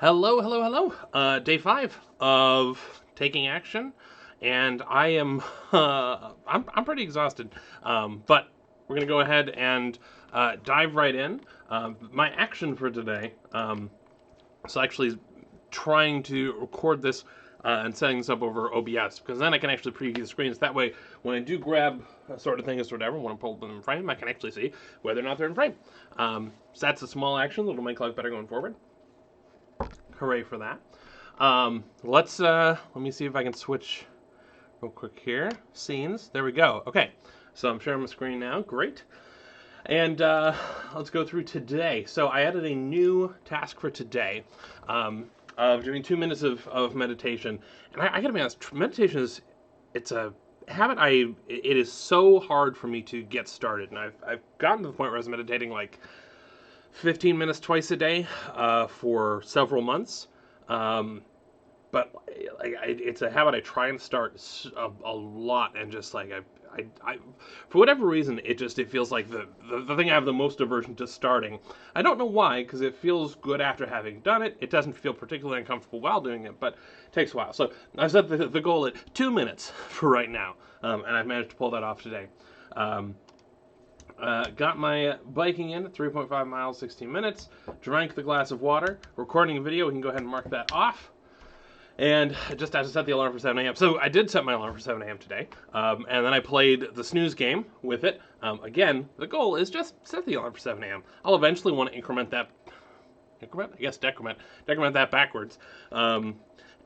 Hello, hello, hello. Day 5 of taking action, and I am I'm pretty exhausted. But we're gonna go ahead and dive right in. My action for today is actually trying to record this and setting this up over OBS because then I can actually preview the screens. That way, when I do grab a sort of thing or whatever, when I pull them in frame, I can actually see whether or not they're in frame. So that's a small action that'll make life better going forward. Hooray for that. Let me see if I can switch real quick here. Scenes. There we go. Okay. So I'm sharing my screen now. Great. And let's go through today. So I added a new task for today of doing 2 minutes of meditation. And I gotta be honest, meditation it's a habit it is so hard for me to get started. And I've gotten to the point where I was meditating like 15 minutes twice a day for several months. But it's a habit I try and start a lot, and just like I for whatever reason, it feels like the thing I have the most aversion to starting. I don't know why, because it feels good after having done it. It doesn't feel particularly uncomfortable while doing it, but it takes a while. So I've set the goal at 2 minutes for right now, and I've managed to pull that off today. Got my biking in at 3.5 miles, 16 minutes. Drank the glass of water. Recording a video, we can go ahead and mark that off. And just had to set the alarm for 7 a.m. So I did set my alarm for 7 a.m. today. And then I played the snooze game with it. Again, the goal is just set the alarm for 7 a.m. I'll eventually want to decrement that backwards.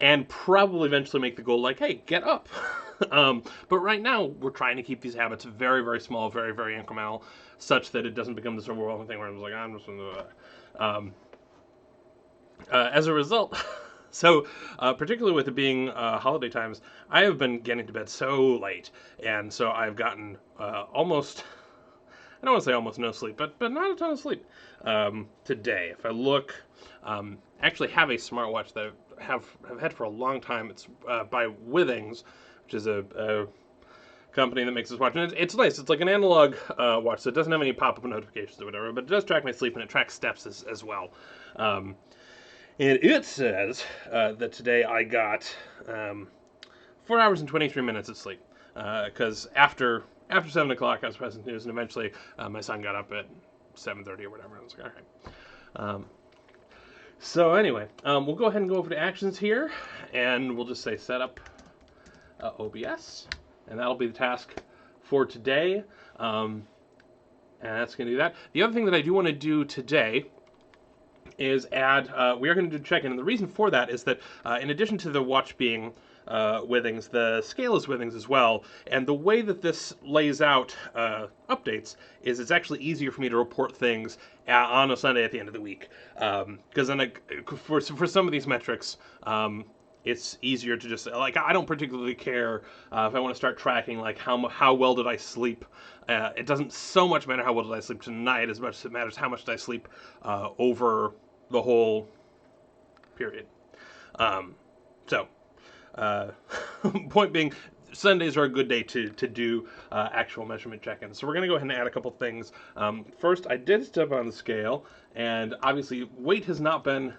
And probably eventually make the goal like, hey, get up. But right now, we're trying to keep these habits very, very small, very, very incremental, such that it doesn't become this overwhelming thing where I'm just like, I'm just going to. As a result, so particularly with it being holiday times, I have been getting to bed so late, and so I've gotten almost. I don't want to say almost no sleep, but not a ton of sleep today. If I look, actually have a smartwatch that have had for a long time. It's by Withings, which is a company that makes this watch, and it's nice. It's like an analog watch, so it doesn't have any pop-up notifications or whatever, but it does track my sleep and it tracks steps as well. And it says that today I got 4 hours and 23 minutes of sleep because after 7 o'clock I was pressing news, and eventually my son got up at 7:30 or whatever, and I was like, all right. So anyway, we'll go ahead and go over to actions here, and we'll just say set up OBS, and that'll be the task for today. And that's going to do that. The other thing that I do want to do today is add, we are going to do check-in, and the reason for that is that in addition to the watch being Withings, the scale is Withings as well, and the way that this lays out updates is it's actually easier for me to report things on a Sunday at the end of the week, because then for some of these metrics, it's easier to just, like, I don't particularly care if I want to start tracking, like, how well did I sleep. It doesn't so much matter how well did I sleep tonight as much as it matters how much did I sleep over the whole period. So, point being, Sundays are a good day to do actual measurement check-ins. So we're going to go ahead and add a couple things. First, I did step on the scale, and obviously weight has not been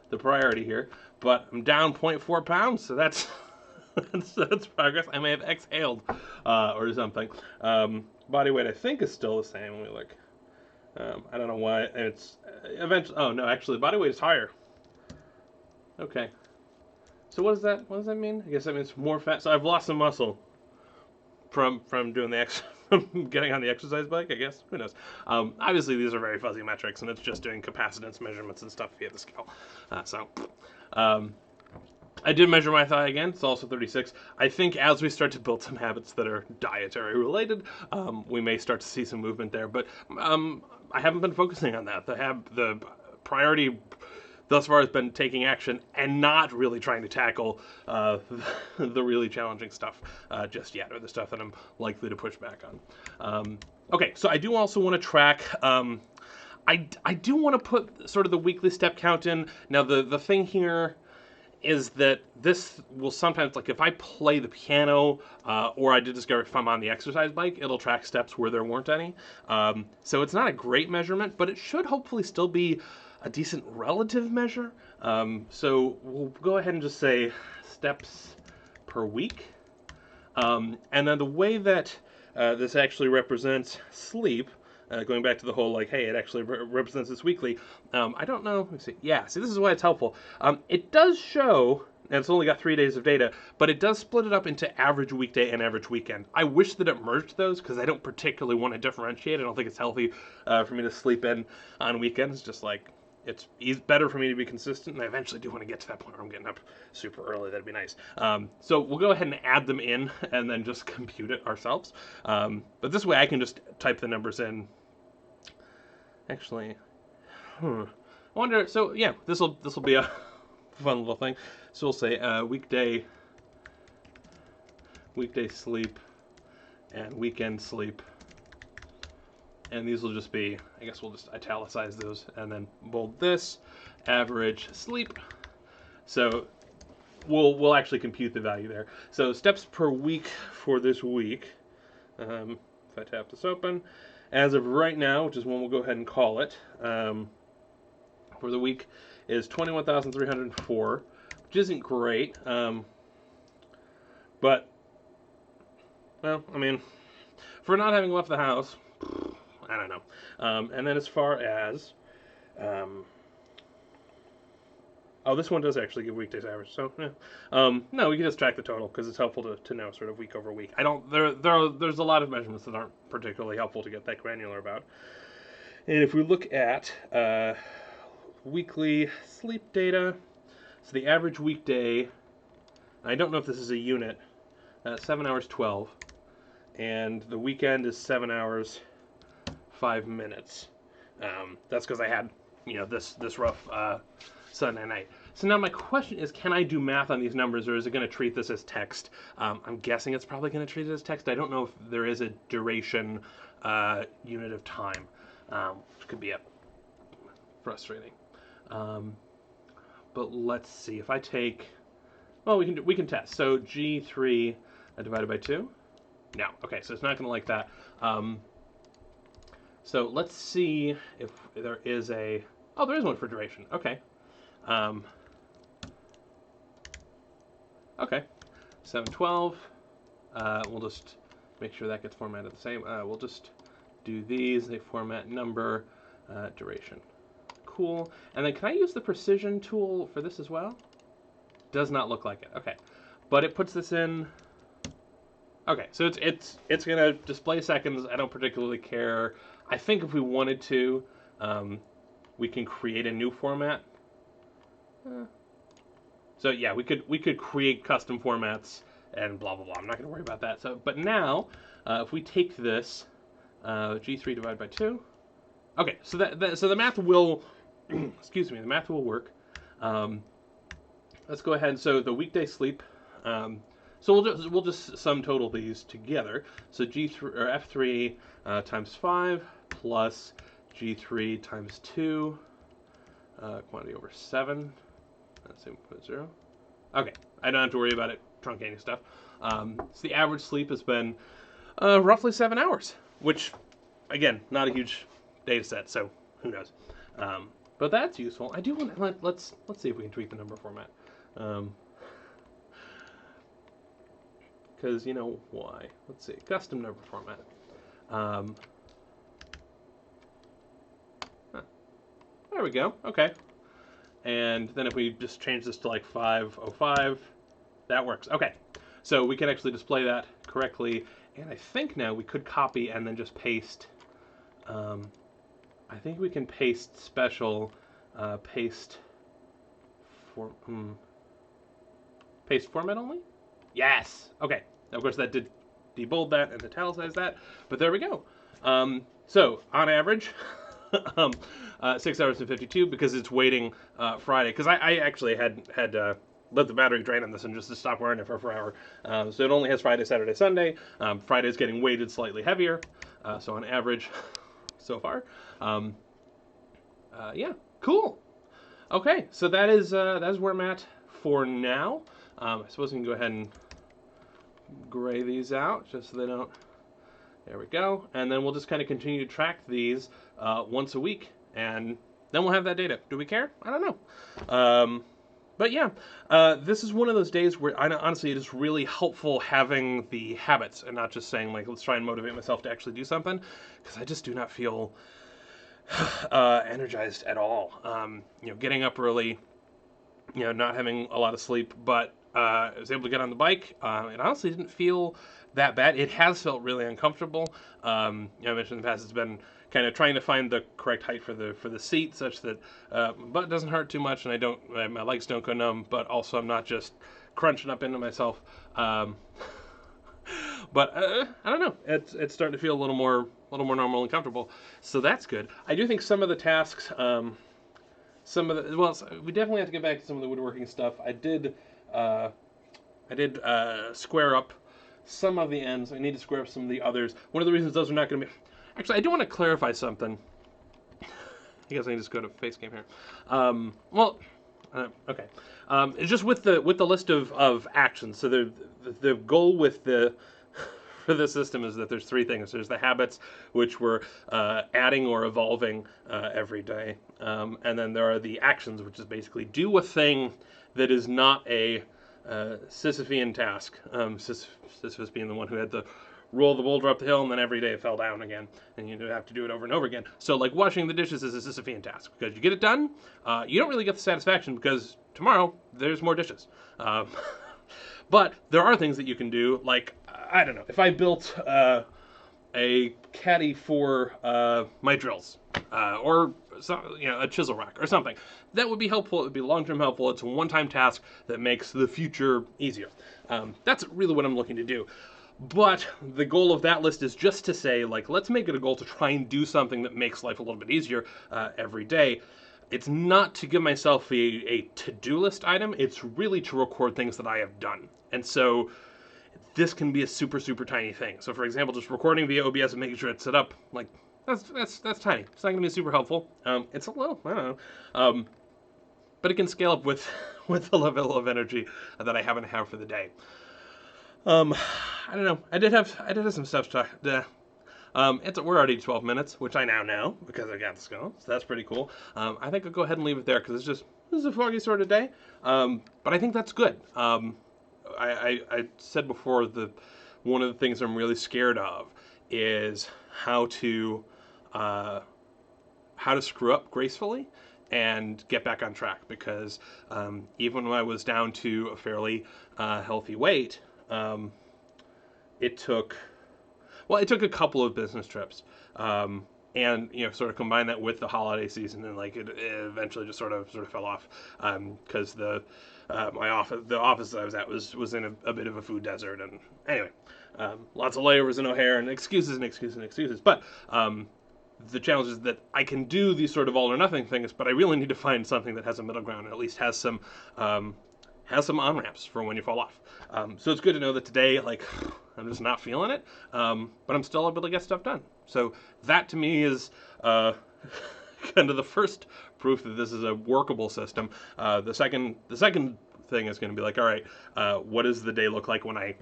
the priority here, but I'm down 0.4 pounds, so that's that's progress. I may have exhaled or something. Body weight I think is still the same. Let me look. I don't know why it's eventually. Oh no, actually, body weight is higher. Okay. So what does that mean? I guess that means more fat. So I've lost some muscle from doing the from getting on the exercise bike, I guess. Who knows? Obviously, these are very fuzzy metrics, and it's just doing capacitance measurements and stuff via the scale. I did measure my thigh again. It's also 36. I think as we start to build some habits that are dietary related, we may start to see some movement there. But I haven't been focusing on that. The priority thus far has been taking action and not really trying to tackle the really challenging stuff just yet, or the stuff that I'm likely to push back on. Okay, so I do also want to track. I do want to put sort of the weekly step count in. Now, the thing here is that this will sometimes, like if I play the piano, or I did discover if I'm on the exercise bike, it'll track steps where there weren't any. So it's not a great measurement, but it should hopefully still be a decent relative measure. So we'll go ahead and just say steps per week. And then the way that this actually represents sleep, going back to the whole like, hey, it actually represents this weekly. I don't know. Let me see. Yeah, see, this is why it's helpful. It does show, and it's only got 3 days of data, but it does split it up into average weekday and average weekend. I wish that it merged those because I don't particularly want to differentiate. I don't think it's healthy for me to sleep in on weekends. Just like it's better for me to be consistent, and I eventually do want to get to that point where I'm getting up super early. That'd be nice. So we'll go ahead and add them in, and then just compute it ourselves. But this way, I can just type the numbers in. Actually, I wonder. So yeah, this will be a fun little thing. So we'll say weekday sleep and weekend sleep. And these will just be, I guess we'll just italicize those and then bold this, average sleep. So we'll actually compute the value there. So steps per week for this week, if I tap this open, as of right now, which is when we'll go ahead and call it, for the week is 21,304, which isn't great, but, well, I mean, for not having left the house, I don't know. And then as far as, oh, this one does actually give weekdays average, so yeah. No, we can just track the total because it's helpful to know sort of week over week. I don't, there's a lot of measurements that aren't particularly helpful to get that granular about. And if we look at weekly sleep data, so the average weekday, I don't know if this is a unit, 7 hours 12, and the weekend is 7 hours 5 minutes. That's because I had, this rough Sunday night. So now my question is, can I do math on these numbers, or is it going to treat this as text? I'm guessing it's probably going to treat it as text. I don't know if there is a duration unit of time, which could be frustrating. But let's see. If I take, well, we can test. So G3 divided by 2. No. Okay, so it's not going to like that. So let's see if there is a, oh, there is one for duration. Okay. Okay. 712. We'll just make sure that gets formatted the same. We'll just do these. They format number, duration. Cool. And then can I use the precision tool for this as well? Does not look like it. Okay. But it puts this in. Okay, so it's gonna display seconds. I don't particularly care. I think if we wanted to, we can create a new format. So yeah, we could create custom formats and blah blah blah. I'm not gonna worry about that. So, but now, if we take this, G3 divided by 2. Okay, so so the math will, excuse me, the math will work. Let's go ahead. So the weekday sleep. So we'll just sum total these together. So G3 or F3 times 5 plus G3 times 2, quantity over 7. That's 7.0. Okay, I don't have to worry about it truncating stuff. So the average sleep has been roughly 7 hours, which, again, not a huge data set, so who knows. But that's useful. I do want to let's see if we can tweak the number format. Because you know why. Let's see, custom number format. There we go. Okay. And then if we just change this to like 505, that works. Okay. So we can actually display that correctly. And I think now we could copy and then just paste. I think we can paste special, paste format only? Yes. Okay. Of course, that did debold that and italicize that, but there we go. So on average, 6 hours and 52 because it's waiting Friday. Because I actually had let the battery drain on this and just to stop wearing it for a hour. So it only has Friday, Saturday, Sunday. Friday's getting weighted slightly heavier. So on average, so far, yeah, cool. Okay, so that's where I'm at for now. I suppose we can go ahead and gray these out just so they don't. There we go. And then we'll just kind of continue to track these once a week. And Then we'll have that data. Do we care? I don't know. But yeah, this is one of those days where honestly it is really helpful having the habits and not just saying like let's try and motivate myself to actually do something, because I just do not feel energized at all. Getting up early, not having a lot of sleep, but I was able to get on the bike. It honestly didn't feel that bad. It has felt really uncomfortable. I mentioned in the past it's been kind of trying to find the correct height for the seat, such that butt doesn't hurt too much, and my legs don't go numb, but also I'm not just crunching up into myself. But I don't know. It's starting to feel a little more normal and comfortable, so that's good. I do think some of the tasks, we definitely have to get back to some of the woodworking stuff. I did square up some of the ends. I need to square up some of the others. One of the reasons those are not going to be. Actually, I do want to clarify something. I guess I can just go to Facecam here. Okay. It's just with the list of actions. So the goal with for the system is that there's three things. There's the habits, which we're adding or evolving every day, and then there are the actions, which is basically do a thing that is not a Sisyphean task. Sisyphus being the one who had to roll the boulder up the hill, and then every day it fell down again, and you have to do it over and over again. So like washing the dishes is a Sisyphean task, because you get it done, you don't really get the satisfaction, because tomorrow there's more dishes. But there are things that you can do, like, I don't know, if I built a caddy for my drills, or a chisel rack or something, that would be helpful. It would be long-term helpful. It's a one-time task that makes the future easier. That's really what I'm looking to do. But the goal of that list is just to say, like, let's make it a goal to try and do something that makes life a little bit easier every day. It's not to give myself a to-do list item. It's really to record things that I have done. And so this can be a super, super tiny thing. So for example, just recording via OBS and making sure it's set up, like, that's tiny. It's not going to be super helpful. It's a little, I don't know. But it can scale up with the level of energy that I happen to have for the day. I don't know. I did have some stuff to we're already 12 minutes, which I now know because I got this going, so that's pretty cool. I think I'll go ahead and leave it there because this is a foggy sort of day. But I think that's good. I said before one of the things I'm really scared of is how to screw up gracefully and get back on track, because even when I was down to a fairly healthy weight, it took a couple of business trips, and sort of combine that with the holiday season, and like it eventually just sort of fell off, because the office that I was at was in a bit of a food desert, and anyway, lots of layovers in O'Hare and excuses. But the challenge is that I can do these sort of all or nothing things, but I really need to find something that has a middle ground and at least has some on-ramps for when you fall off. So it's good to know that today, like, I'm just not feeling it, but I'm still able to get stuff done. So that to me is kind of the first proof that this is a workable system. The second thing is going to be like, all right, what does the day look like when I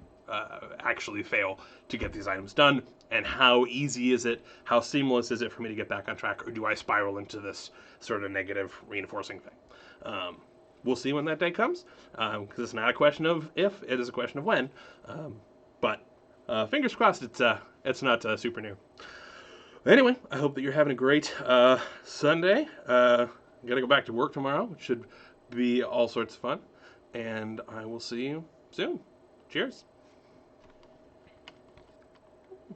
actually fail to get these items done, and how easy is it, how seamless is it for me to get back on track, or do I spiral into this sort of negative reinforcing thing? We'll see when that day comes, because it's not a question of if, it is a question of when. But fingers crossed it's not super new. Anyway, I hope that you're having a great Sunday. I'm going to go back to work tomorrow, which should be all sorts of fun. And I will see you soon. Cheers.